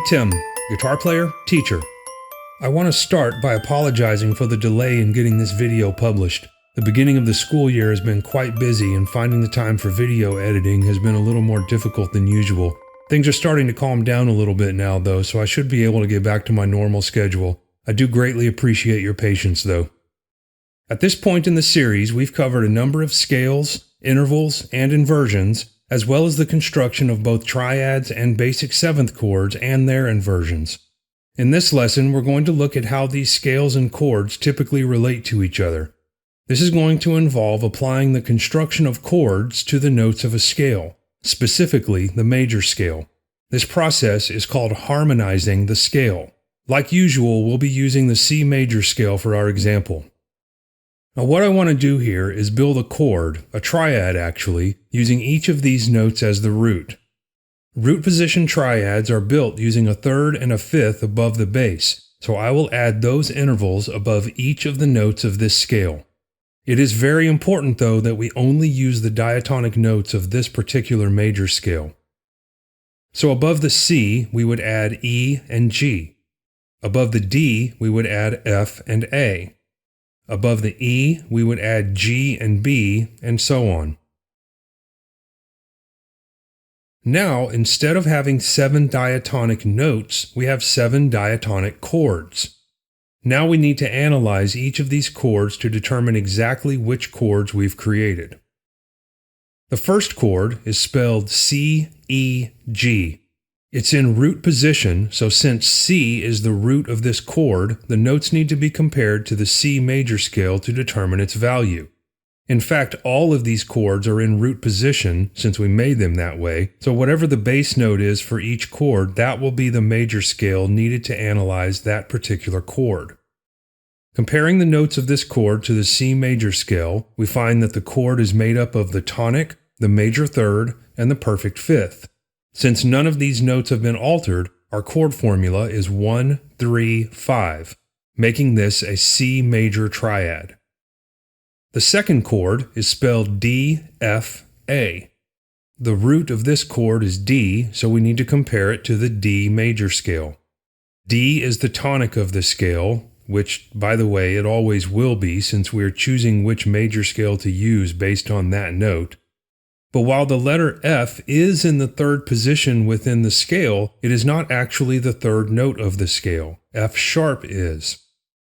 Tim, guitar player, teacher. I want to start by apologizing for the delay in getting this video published. The beginning of the school year has been quite busy, and finding the time for video editing has been a little more difficult than usual. Things are starting to calm down a little bit now though, so I should be able to get back to my normal schedule. I do greatly appreciate your patience though. At this point in the series, we've covered a number of scales, intervals, and inversions, as well as the construction of both triads and basic seventh chords and their inversions. In this lesson, we're going to look at how these scales and chords typically relate to each other. This is going to involve applying the construction of chords to the notes of a scale, specifically the major scale. This process is called harmonizing the scale. Like usual, we'll be using the C major scale for our example. Now what I want to do here is build a chord, a triad actually, using each of these notes as the root. Root position triads are built using a third and a fifth above the bass, so I will add those intervals above each of the notes of this scale. It is very important though that we only use the diatonic notes of this particular major scale. So above the C, we would add E and G. Above the D, we would add F and A. Above the E, we would add G and B, and so on. Now, instead of having 7 diatonic notes, we have 7 diatonic chords. Now we need to analyze each of these chords to determine exactly which chords we've created. The first chord is spelled C-E-G. It's in root position, so since C is the root of this chord, the notes need to be compared to the C major scale to determine its value. In fact, all of these chords are in root position since we made them that way, so whatever the bass note is for each chord, that will be the major scale needed to analyze that particular chord. Comparing the notes of this chord to the C major scale, we find that the chord is made up of the tonic, the major third, and the perfect fifth. Since none of these notes have been altered, our chord formula is 1, 3, 5, making this a C major triad. The second chord is spelled D, F, A. The root of this chord is D, so we need to compare it to the D major scale. D is the tonic of the scale, which, by the way, it always will be since we are choosing which major scale to use based on that note. But while the letter F is in the third position within the scale, it is not actually the third note of the scale. F sharp is.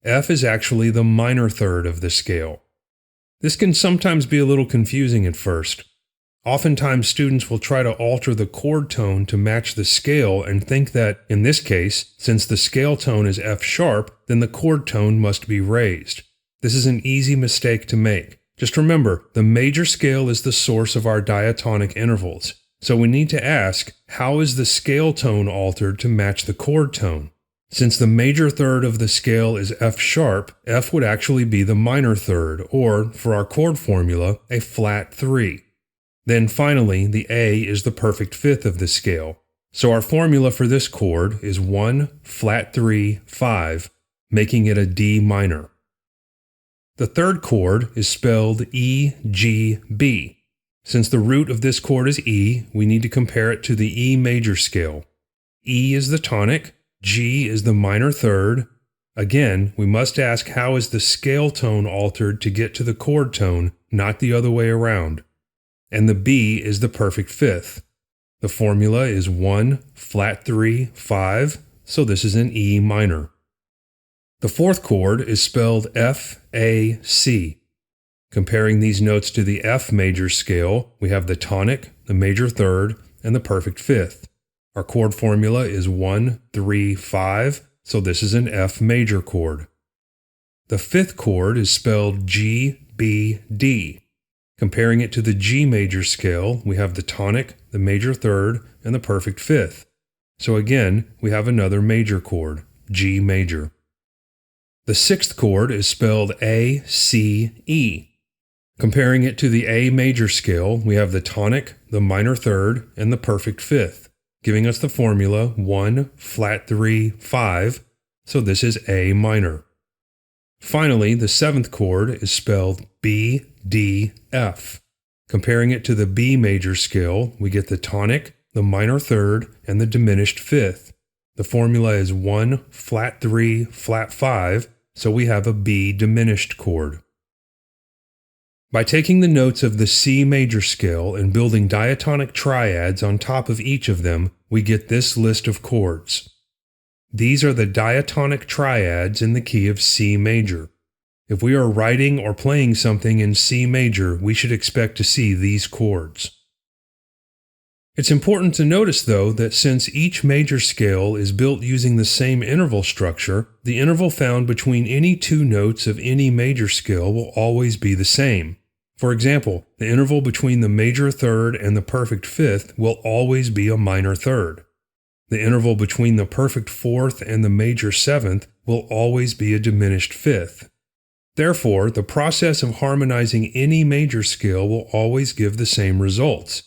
F is actually the minor third of the scale. This can sometimes be a little confusing at first. Oftentimes students will try to alter the chord tone to match the scale and think that, in this case, since the scale tone is F sharp, then the chord tone must be raised. This is an easy mistake to make. Just remember, the major scale is the source of our diatonic intervals, so we need to ask, how is the scale tone altered to match the chord tone? Since the major third of the scale is F sharp, F would actually be the minor third, or, for our chord formula, a flat 3. Then finally, the A is the perfect fifth of the scale, so our formula for this chord is 1, flat 3, 5, making it a D minor. The third chord is spelled E, G, B. Since the root of this chord is E, we need to compare it to the E major scale. E is the tonic, G is the minor third. Again, we must ask how is the scale tone altered to get to the chord tone, not the other way around. And the B is the perfect fifth. The formula is 1, flat 3, 5, so this is an E minor. The fourth chord is spelled F, A, C. Comparing these notes to the F major scale, we have the tonic, the major third, and the perfect fifth. Our chord formula is 1, 3, 5, so this is an F major chord. The fifth chord is spelled G, B, D. Comparing it to the G major scale, we have the tonic, the major third, and the perfect fifth. So again, we have another major chord, G major. The sixth chord is spelled A, C, E. Comparing it to the A major scale, we have the tonic, the minor third, and the perfect fifth, giving us the formula 1, flat 3, 5, so this is A minor. Finally, the seventh chord is spelled B, D, F. Comparing it to the B major scale, we get the tonic, the minor third, and the diminished fifth. The formula is 1, flat 3, flat 5, so we have a B diminished chord. By taking the notes of the C major scale and building diatonic triads on top of each of them, we get this list of chords. These are the diatonic triads in the key of C major. If we are writing or playing something in C major, we should expect to see these chords. It's important to notice, though, that since each major scale is built using the same interval structure, the interval found between any two notes of any major scale will always be the same. For example, the interval between the major third and the perfect fifth will always be a minor third. The interval between the perfect fourth and the major seventh will always be a diminished fifth. Therefore, the process of harmonizing any major scale will always give the same results.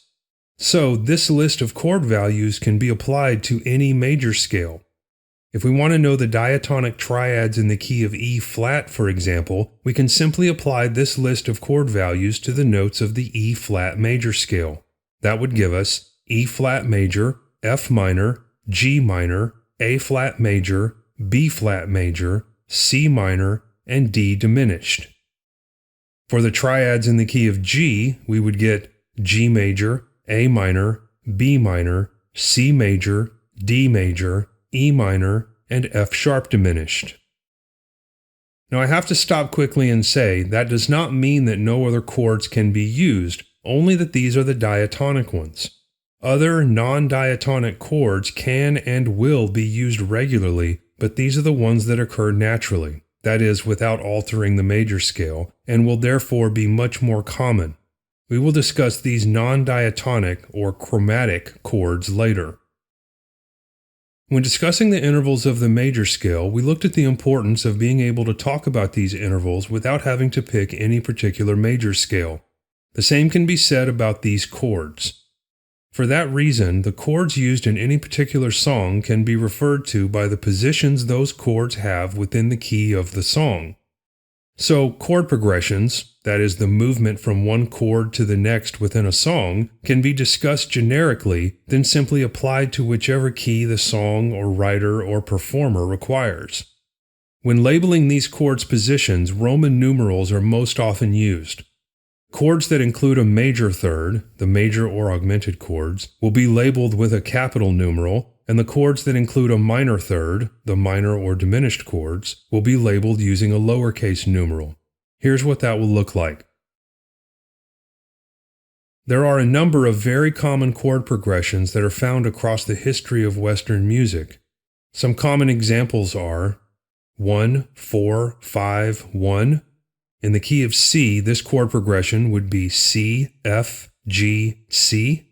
So, this list of chord values can be applied to any major scale. If we want to know the diatonic triads in the key of E flat, for example, we can simply apply this list of chord values to the notes of the E flat major scale. That would give us E flat major, F minor, G minor, A flat major, B flat major, C minor, and D diminished. For the triads in the key of G, we would get G major, A minor, B minor, C major, D major, E minor, and F sharp diminished. Now I have to stop quickly and say that does not mean that no other chords can be used, only that these are the diatonic ones. Other non-diatonic chords can and will be used regularly, but these are the ones that occur naturally, that is, without altering the major scale, and will therefore be much more common. We will discuss these non-diatonic or chromatic chords later. When discussing the intervals of the major scale, we looked at the importance of being able to talk about these intervals without having to pick any particular major scale. The same can be said about these chords. For that reason, the chords used in any particular song can be referred to by the positions those chords have within the key of the song. So, chord progressions, that is the movement from one chord to the next within a song, can be discussed generically, then simply applied to whichever key the song or writer or performer requires. When labeling these chords' positions, Roman numerals are most often used. Chords that include a major third, the major or augmented chords, will be labeled with a capital numeral, and the chords that include a minor third, the minor or diminished chords, will be labeled using a lowercase numeral. Here's what that will look like. There are a number of very common chord progressions that are found across the history of Western music. Some common examples are 1, 4, 5, 1. In the key of C, this chord progression would be C, F, G, C.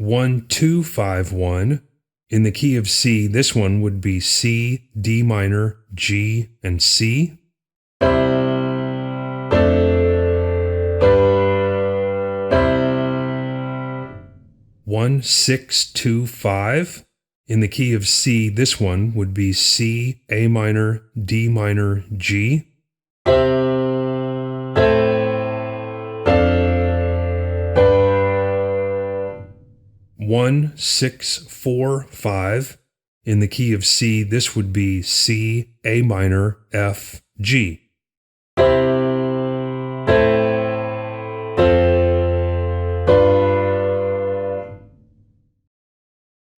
1, 2, 5, 1. In the key of C, this one would be C, D minor, G, and C. 1, 6, 2, 5. In the key of C, this one would be C, A minor, D minor, G. 1, 6, 4, 5. In the key of C, this would be C, A minor, F, G.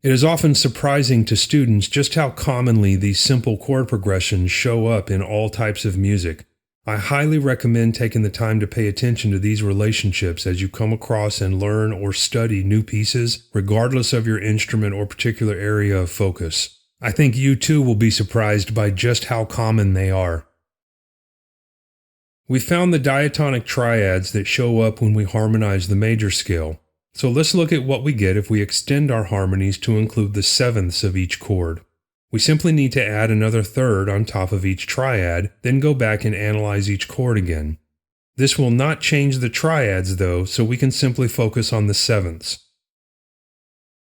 It is often surprising to students just how commonly these simple chord progressions show up in all types of music. I highly recommend taking the time to pay attention to these relationships as you come across and learn or study new pieces, regardless of your instrument or particular area of focus. I think you too will be surprised by just how common they are. We found the diatonic triads that show up when we harmonize the major scale. So let's look at what we get if we extend our harmonies to include the sevenths of each chord. We simply need to add another third on top of each triad, then go back and analyze each chord again. This will not change the triads though, so we can simply focus on the sevenths.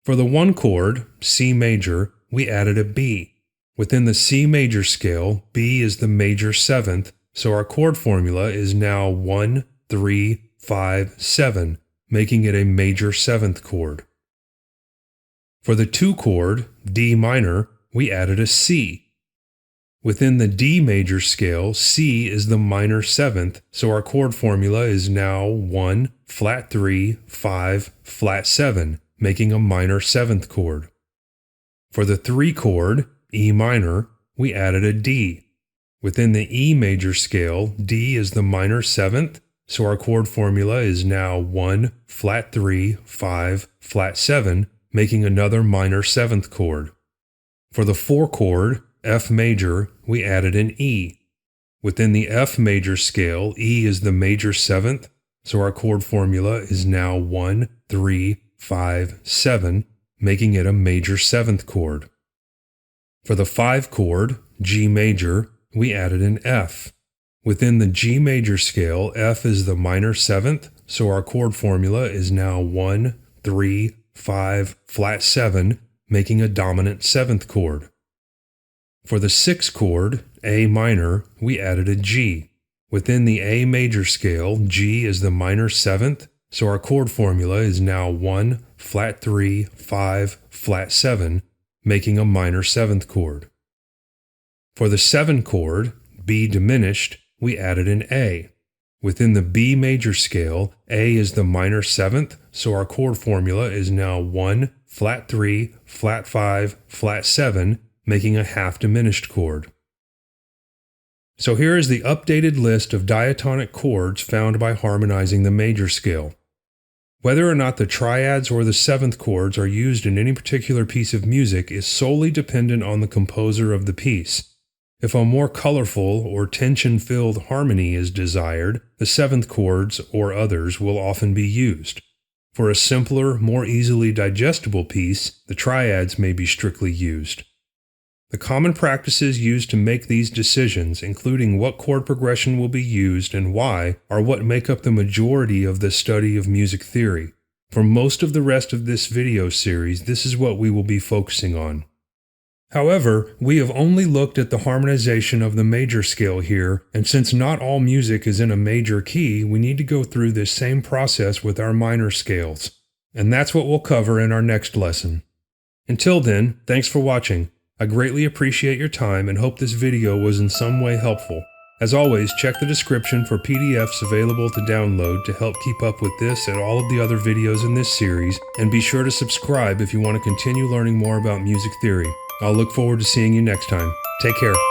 For the one chord, C major, we added a B. Within the C major scale, B is the major seventh, so our chord formula is now 1, 3, 5, 7, making it a major 7th chord. For the 2 chord, D minor, we added a C. Within the D major scale, C is the minor 7th, so our chord formula is now 1, flat 3, 5, flat 7, making a minor 7th chord. For the 3 chord, E minor, we added a D. Within the E major scale, D is the minor 7th, so our chord formula is now 1, flat 3, 5, flat 7, making another minor 7th chord. For the 4 chord, F major, we added an E. Within the F major scale, E is the major 7th, so our chord formula is now 1, 3, 5, 7, making it a major 7th chord. For the 5 chord, G major, we added an F. Within the G major scale, F is the minor 7th, so our chord formula is now 1, 3, 5, flat 7, making a dominant 7th chord. For the 6 chord, A minor, we added a G. Within the A major scale, G is the minor 7th, so our chord formula is now 1, flat 3, 5, flat 7, making a minor 7th chord. For the 7 chord, B diminished, we added an A. Within the B major scale, A is the minor 7th, so our chord formula is now 1, flat 3, flat 5, flat 7, making a half diminished chord. So here is the updated list of diatonic chords found by harmonizing the major scale. Whether or not the triads or the 7th chords are used in any particular piece of music is solely dependent on the composer of the piece. If a more colorful or tension-filled harmony is desired, the 7th chords or others will often be used. For a simpler, more easily digestible piece, the triads may be strictly used. The common practices used to make these decisions, including what chord progression will be used and why, are what make up the majority of the study of music theory. For most of the rest of this video series, this is what we will be focusing on. However, we have only looked at the harmonization of the major scale here, and since not all music is in a major key, we need to go through this same process with our minor scales. And that's what we'll cover in our next lesson. Until then, thanks for watching. I greatly appreciate your time and hope this video was in some way helpful. As always, check the description for PDFs available to download to help keep up with this and all of the other videos in this series, and be sure to subscribe if you want to continue learning more about music theory. I'll look forward to seeing you next time. Take care.